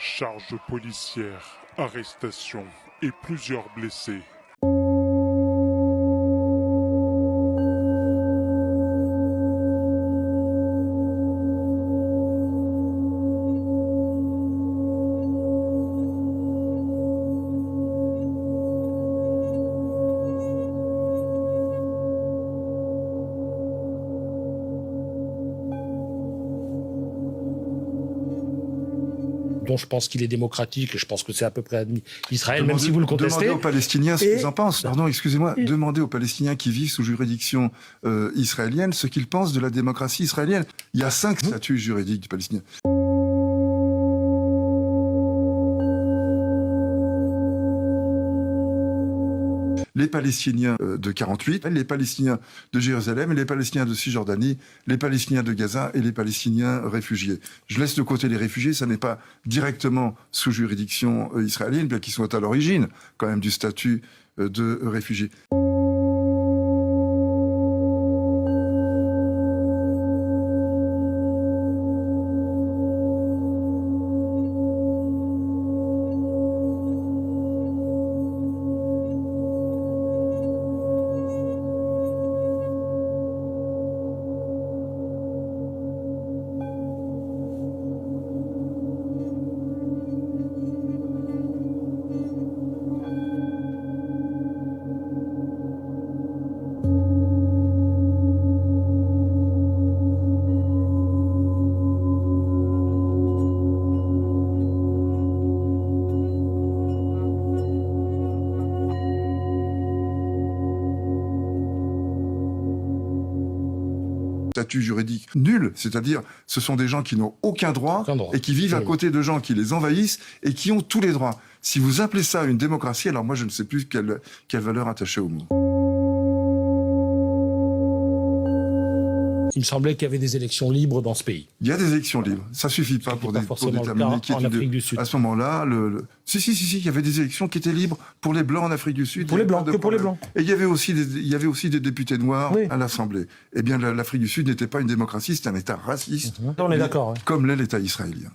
Charge policière, arrestation et plusieurs blessés. Dont je pense qu'il est démocratique, et je pense que c'est à peu près admis Israël, même si vous le contestez. Demandez aux Palestiniens ce qu'ils en pensent. Pardon, excusez-moi. Demandez aux Palestiniens qui vivent sous juridiction israélienne ce qu'ils pensent de la démocratie israélienne. Il y a 5 statuts juridiques du Palestinien. Les Palestiniens de 48, les Palestiniens de Jérusalem, les Palestiniens de Cisjordanie, les Palestiniens de Gaza et les Palestiniens réfugiés. Je laisse de côté les réfugiés, ça n'est pas directement sous juridiction israélienne, bien qu'ils soient à l'origine quand même du statut de réfugiés. Statut juridique nul, c'est-à-dire ce sont des gens qui n'ont aucun droit et qui vivent à côté de gens qui les envahissent et qui ont tous les droits. Si vous appelez ça une démocratie, alors moi je ne sais plus quelle valeur attacher au mot. Il me semblait qu'il y avait des élections libres dans ce pays. Il y a des élections libres. Ça suffit pas pour déterminer qui est Afrique du Sud. À ce moment-là, Si, il y avait des élections qui étaient libres pour les Blancs en Afrique du Sud. Pour les Blancs, que pour les Blancs. Et il y avait aussi des députés noirs à l'Assemblée. Eh bien, l'Afrique du Sud n'était pas une démocratie, c'était un État raciste. On est d'accord. Comme l'est l'État israélien.